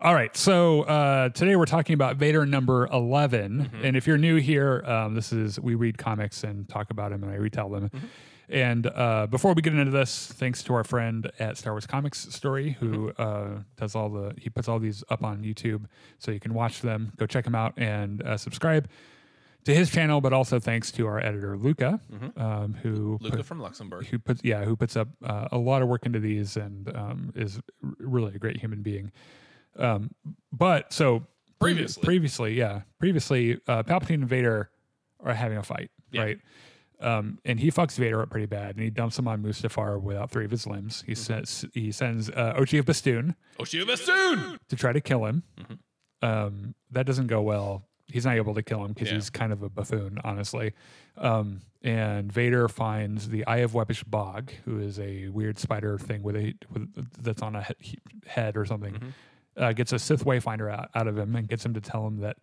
All right, so today we're talking about Vader number 11. And if you're new here, we read comics and talk about them, and I retell them. And before we get into this, thanks to our friend at Star Wars Comics Story, who he puts all these up on YouTube, so you can watch them. Go check him out and subscribe to his channel. But also thanks to our editor Luca, Luca from Luxembourg, who puts up a lot of work into these and is really a great human being. But so previously, Palpatine and Vader are having a fight, right? And he fucks Vader up pretty bad, and he dumps him on Mustafar without 3 of his limbs. He sends Ochi of Bastoon to try to kill him. That doesn't go well. He's not able to kill him because he's kind of a buffoon, honestly. And Vader finds the Eye of Webbish Bog, who is a weird spider thing that's on a head or something. Gets a Sith Wayfinder out of him and gets him to tell him that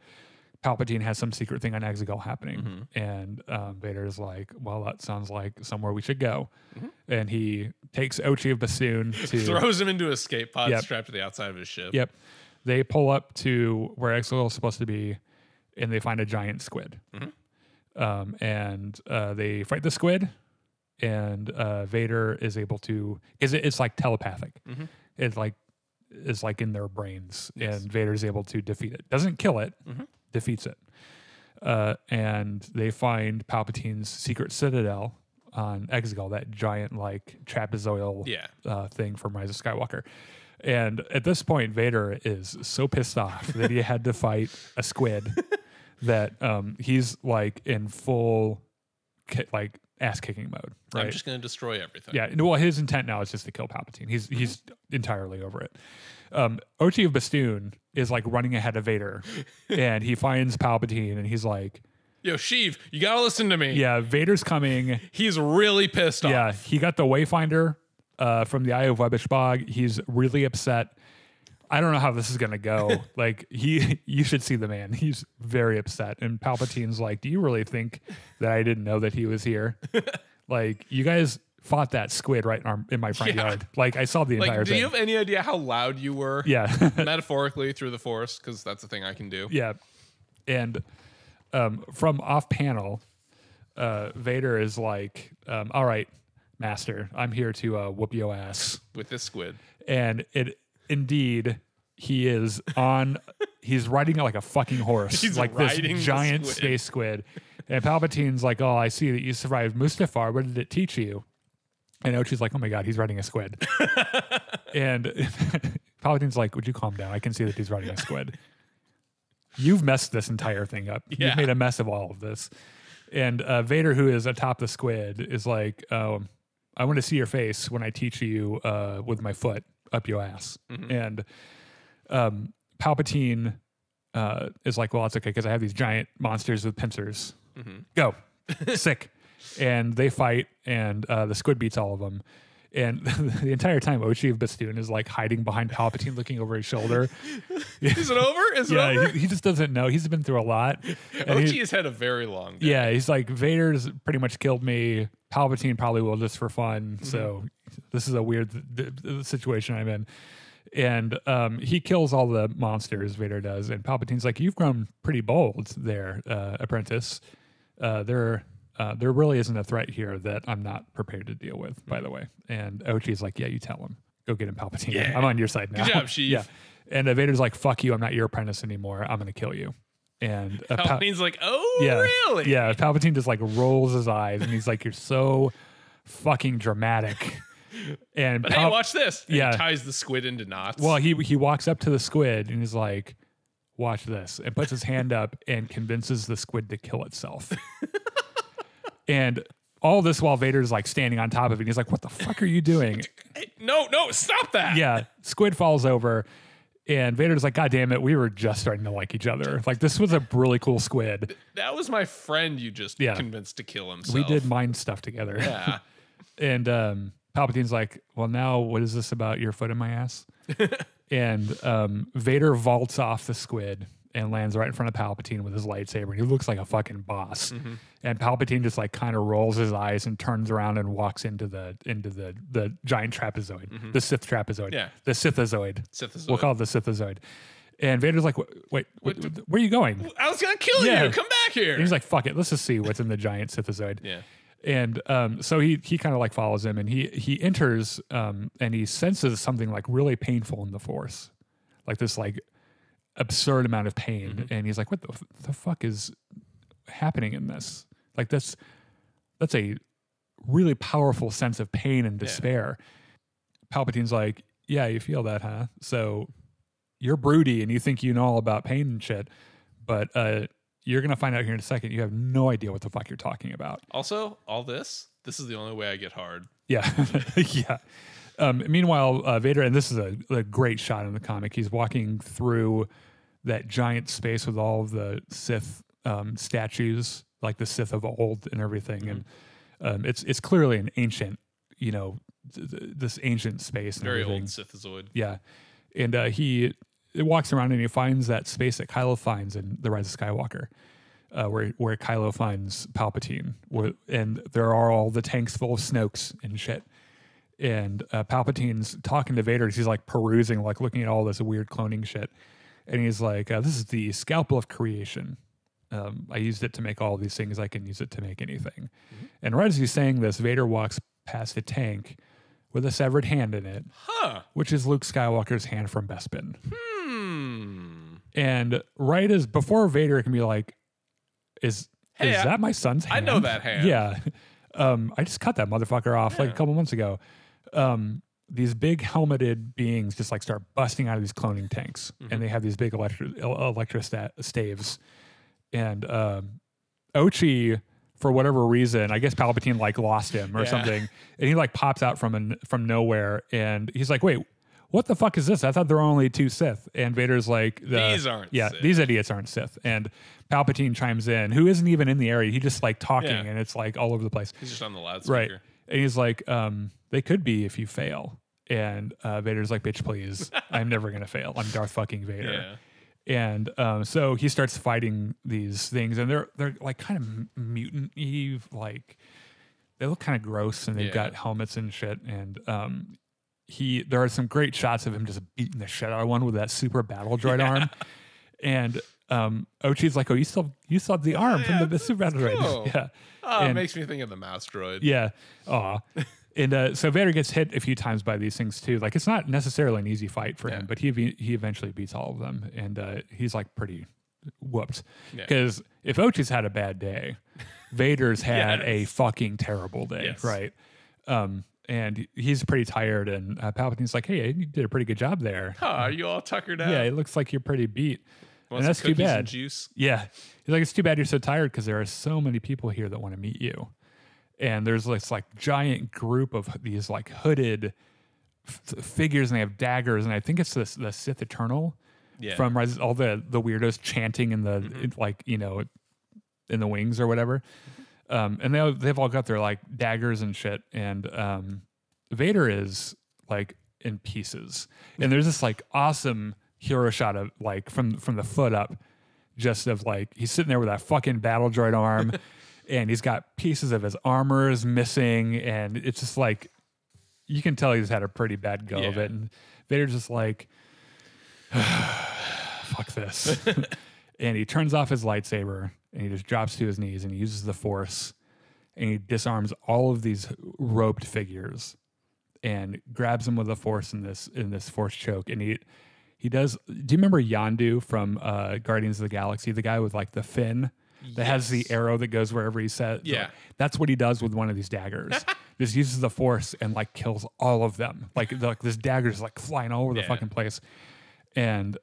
Palpatine has some secret thing on Exegol happening. And Vader's like, well, that sounds like somewhere we should go. And he takes Ochi of Bassoon throws him into a escape pod strapped to the outside of his ship. They pull up to where Exegol is supposed to be, and they find a giant squid. And they fight the squid, and Vader is able to, because it's like telepathic. It's like in their brains, and Vader's able to defeat it. Doesn't kill it, defeats it. And they find Palpatine's secret citadel on Exegol, that giant like trapezoidal thing from Rise of Skywalker. And at this point, Vader is so pissed off that he had to fight a squid that he's like in full ass kicking mode. Right? I'm just going to destroy everything. Yeah. Well, his intent now is just to kill Palpatine. He's entirely over it. Ochi of Bastoon is like running ahead of Vader, and he finds Palpatine, and he's like, "Yo, Sheev, you got to listen to me." Yeah, Vader's coming. He's really pissed off. Yeah, he got the Wayfinder from the Eye of Webbish Bog. He's really upset. I don't know how this is going to go. You should see the man. He's very upset. And Palpatine's like, do you really think that I didn't know that he was here? Like, you guys fought that squid right in my front yard. Like, I saw the entire thing. Do you have any idea how loud you were? Yeah. Metaphorically through the Force, because that's a thing I can do. Yeah. And from off panel, Vader is like, all right, Master, I'm here to whoop your ass. With this squid. And indeed, he's riding like a fucking horse. He's like this giant space squid. And Palpatine's like, oh, I see that you survived Mustafar. What did it teach you? And Ochi's like, oh my God, he's riding a squid. And Palpatine's like, would you calm down? I can see that he's riding a squid. You've messed this entire thing up. You've made a mess of all of this. And Vader, who is atop the squid, is like, I want to see your face when I teach you with my foot up your ass. And Palpatine is like, well, that's okay, because I have these giant monsters with pincers. Go. Sick. And they fight, and the squid beats all of them. And the entire time, Ochi of Bastoon is like hiding behind Palpatine, looking over his shoulder. Is it over? Is it over? He just doesn't know. He's been through a lot. Ochi has had a very long day. Yeah, he's like, Vader's pretty much killed me. Palpatine probably will just for fun. So this is a weird situation I'm in. And he kills all the monsters, Vader does. And Palpatine's like, you've grown pretty bold there, apprentice. There really isn't a threat here that I'm not prepared to deal with, by the way. And Ochi's like, yeah, you tell him. Go get him, Palpatine. Yeah. I'm on your side now. Good job, Sheev. Yeah. And Vader's like, fuck you, I'm not your apprentice anymore. I'm going to kill you. And Palpatine's like, oh, really? Yeah, Palpatine just like rolls his eyes, and he's like, you're so fucking dramatic. And but hey, watch this. And he ties the squid into knots. Well, he walks up to the squid, and he's like, watch this, and puts his hand up and convinces the squid to kill itself. And all this while Vader's like standing on top of it. And he's like, what the fuck are you doing? Hey, no, stop that. Yeah. Squid falls over, and Vader's like, God damn it, we were just starting to like each other. Like, this was a really cool squid. That was my friend you just convinced to kill himself. We did mind stuff together. Yeah. And Palpatine's like, well, now what is this about your foot in my ass? And Vader vaults off the squid and lands right in front of Palpatine with his lightsaber. And he looks like a fucking boss. And Palpatine just like kind of rolls his eyes and turns around and walks into the giant trapezoid, the Sith trapezoid, the Sithazoid. We'll call it the Sithazoid. And Vader's like, wait, where are you going? I was gonna kill you. Come back here. And he's like, fuck it, let's just see what's in the giant Sithazoid. Yeah. And so he kind of like follows him, and he enters and he senses something like really painful in the Force, like this like absurd amount of pain. And he's like, what the fuck is happening in this? Like that's a really powerful sense of pain and despair. Palpatine's like, yeah, you feel that, huh? So you're broody and you think you know all about pain and shit, but you're going to find out here in a second. You have no idea what the fuck you're talking about. Also, all this is the only way I get hard. Yeah. Yeah. Meanwhile, Vader, and this is a great shot in the comic, he's walking through that giant space with all of the Sith statues, like the Sith of old and everything. And it's clearly an ancient, this ancient space. And very everything. Old Sithazoid. Yeah. And he walks around and he finds that space that Kylo finds in The Rise of Skywalker, where Kylo finds Palpatine, and there are all the tanks full of Snokes and shit. And Palpatine's talking to Vader. He's like perusing, like looking at all this weird cloning shit. And he's like, this is the scalpel of creation. I used it to make all these things. I can use it to make anything. And right as he's saying this, Vader walks past a tank with a severed hand in it, which is Luke Skywalker's hand from Bespin. And right as before Vader can be like, is that my son's hand? I know that hand. Yeah. I just cut that motherfucker off like a couple months ago. These big helmeted beings just like start busting out of these cloning tanks, and they have these big staves. And Ochi, for whatever reason, I guess Palpatine like lost him or something, and he like pops out from nowhere, and he's like, "Wait, what the fuck is this? I thought there were only 2 Sith." And Vader's like, "These aren't. Sith. These idiots aren't Sith." And Palpatine chimes in, who isn't even in the area. He just like talking, and it's like all over the place. He's just on the loudspeaker, right? And he's like, "They could be if you fail." And Vader's like, "Bitch, please, I'm never gonna fail. I'm Darth fucking Vader." Yeah. And so he starts fighting these things, and they're like kind of mutant-y, like they look kind of gross, and they've got helmets and shit. And there are some great shots of him just beating the shit out of one with that super battle droid arm. And Ochi's like, "Oh, you still have the arm from the super battle droid." Cool. Yeah. Oh, it makes me think of the mouse droid. Yeah. Aw. And so Vader gets hit a few times by these things too. Like it's not necessarily an easy fight for him, but he eventually beats all of them, and he's like pretty whooped because if Ochi's had a bad day, Vader's had a fucking terrible day, right? And he's pretty tired, and Palpatine's like, "Hey, you did a pretty good job there. Are you all tuckered out? Yeah, it looks like you're pretty beat." Want and that's too bad. And juice? Yeah, he's like, "It's too bad you're so tired because there are so many people here that want to meet you." And there's this like giant group of these like hooded figures, and they have daggers, and I think it's the Sith Eternal from Rise. All the weirdos chanting in the like in the wings or whatever, and they've all got their like daggers and shit, and Vader is like in pieces, and there's this like awesome hero shot of like from the foot up, just of like he's sitting there with that fucking battle droid arm. And he's got pieces of his armor is missing, and it's just like you can tell he's had a pretty bad go of it. And Vader's just like, "Fuck this," and he turns off his lightsaber and he just drops to his knees and he uses the Force and he disarms all of these roped figures and grabs them with the Force in this Force choke. And he does. Do you remember Yondu from Guardians of the Galaxy, the guy with like the fin? That has the arrow that goes wherever he says. Yeah. So that's what he does with one of these daggers. Just uses the Force and like kills all of them. Like this dagger is like flying all over the fucking place. And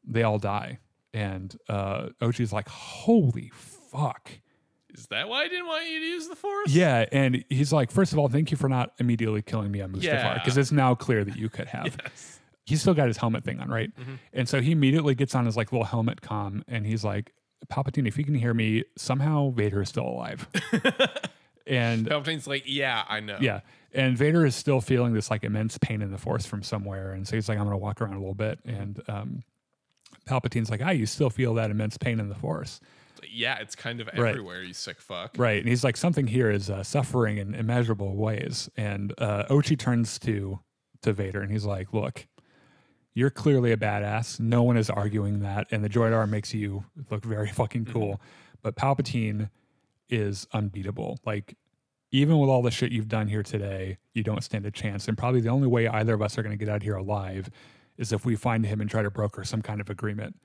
they all die. And Ochi's like, "Holy fuck. Is that why I didn't want you to use the Force?" Yeah. And he's like, "First of all, thank you for not immediately killing me on Mustafar. Because it's now clear that you could have." He's still got his helmet thing on, right? And so he immediately gets on his like little helmet comm and he's like, "Palpatine, if you can hear me, somehow Vader is still alive." And Palpatine's like, "Yeah, I know." Yeah. And Vader is still feeling this like immense pain in the Force from somewhere. And so he's like, "I'm going to walk around a little bit." And Palpatine's like, you still feel that immense pain in the Force. Yeah, it's kind of everywhere, you sick fuck. Right. And he's like, something here is suffering in immeasurable ways. And Ochi turns to Vader and he's like, look, you're clearly a badass. No one is arguing that. And the droid arm makes you look very fucking cool. But Palpatine is unbeatable. Like, even with all the shit you've done here today, you don't stand a chance. And probably the only way either of us are going to get out here alive is if we find him and try to broker some kind of agreement.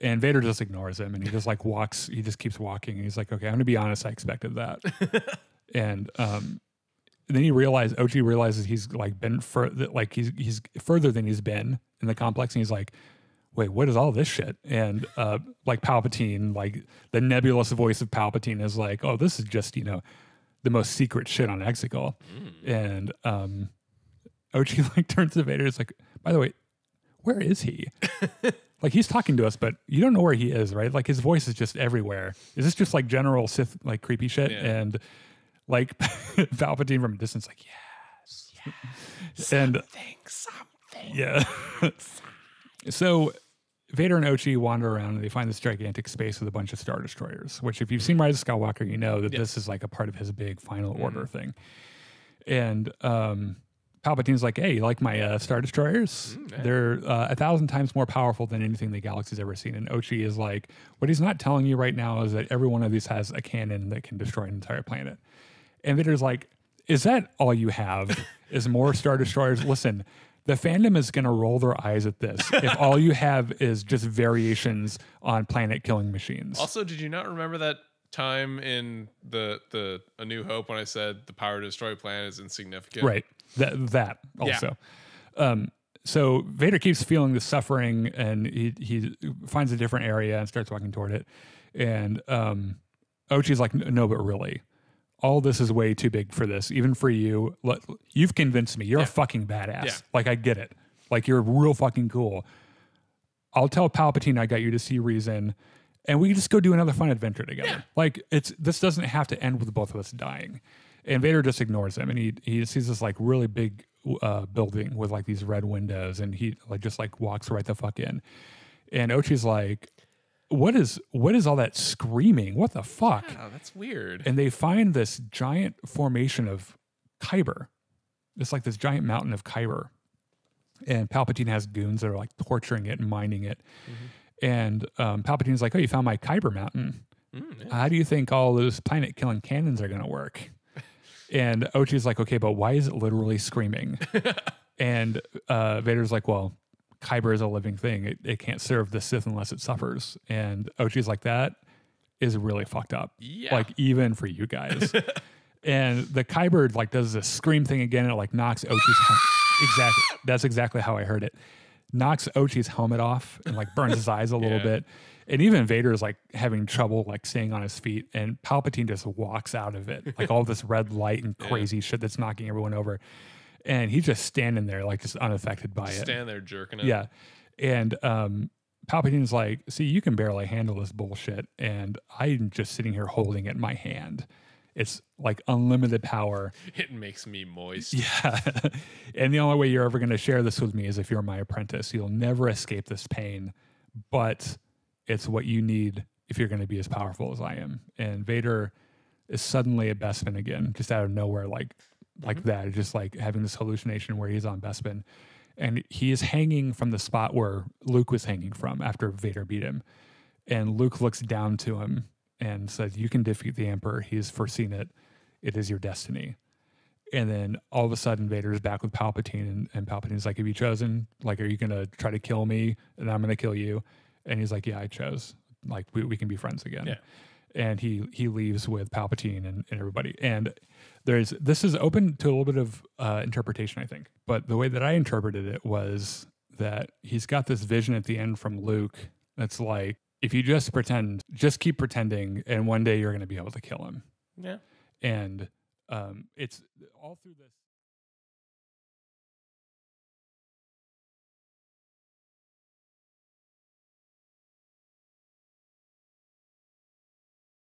And Vader just ignores him and he just like walks, he just keeps walking. And he's like, okay, I'm gonna be honest, I expected that. And then Ochi realizes he's like been he's further than he's been in the complex. And he's like, wait, what is all this shit? And like Palpatine, like the nebulous voice of Palpatine is like, oh, this is just, the most secret shit on Exegol. And Ochi like turns to Vader and is like, by the way, where is he? Like, he's talking to us, but you don't know where he is, right? Like, his voice is just everywhere. Is this just like general Sith, like creepy shit? Yeah. And like Palpatine from a distance, like, yes. And something. Yeah. So Vader and Ochi wander around and they find this gigantic space with a bunch of Star Destroyers, which if you've seen Rise of Skywalker, you know that this is like a part of his big final order thing. And Palpatine's like, hey, you like my Star Destroyers? They're 1,000 times more powerful than anything the galaxy's ever seen. And Ochi is like, what he's not telling you right now is that every one of these has a cannon that can destroy an entire planet. And Vader's like, is that all you have? Is more Star Destroyers? Listen, the fandom is going to roll their eyes at this if all you have is just variations on planet-killing machines. Also, did you not remember that time in the A New Hope when I said the power to destroy a planet is insignificant? Right. That also. Yeah. So Vader keeps feeling the suffering and he finds a different area and starts walking toward it. And Ochi's like, no, but really, all this is way too big for this. Even for you, you've convinced me. You're a fucking badass. Yeah. Like, I get it. Like, you're real fucking cool. I'll tell Palpatine I got you to see reason, and we can just go do another fun adventure together. Yeah. Like, this doesn't have to end with both of us dying. And Vader just ignores him, and he sees this like really big building with like these red windows, and he like just like walks right the fuck in. And Ochi's like, what is all that screaming? What the fuck? Yeah, that's weird. And they find this giant formation of Kyber. It's like this giant mountain of Kyber. And Palpatine has goons that are like torturing it and mining it. And Palpatine's like, oh, you found my Kyber mountain. How do you think all those planet-killing cannons are going to work? And Ochi's like, okay, but why is it literally screaming? And Vader's like, well, Kyber is a living thing. It can't serve the Sith unless it suffers. And Ochi's like, that is really fucked up. Yeah. Like, even for you guys. And the Kyber like does this scream thing again. And it like knocks Ochi's exactly. That's exactly how I heard it. Knocks Ochi's helmet off and like burns his eyes a little bit. And even Vader is like having trouble like staying on his feet. And Palpatine just walks out of it. Like all this red light and crazy shit that's knocking everyone over. And he's just standing there, like just unaffected by it. Standing there jerking it. Yeah. And Palpatine's like, see, you can barely handle this bullshit. And I'm just sitting here holding it in my hand. It's like unlimited power. It makes me moist. Yeah. And the only way you're ever going to share this with me is if you're my apprentice. You'll never escape this pain. But it's what you need if you're going to be as powerful as I am. And Vader is suddenly a Bespin again, just out of nowhere, like that, just like having this hallucination where he's on Bespin. And he is hanging from the spot where Luke was hanging from after Vader beat him. And Luke looks down to him and says, you can defeat the Emperor. He's foreseen it. It is your destiny. And then all of a sudden Vader's back with Palpatine and Palpatine's like, have you chosen? Like, are you going to try to kill me and I'm going to kill you? And he's like, yeah, I chose. Like, we can be friends again. Yeah. And he leaves with Palpatine and everybody. And this is open to a little bit of interpretation, I think. But the way that I interpreted it was that he's got this vision at the end from Luke that's like, if you just keep pretending, and one day you're going to be able to kill him. Yeah. And it's all through this.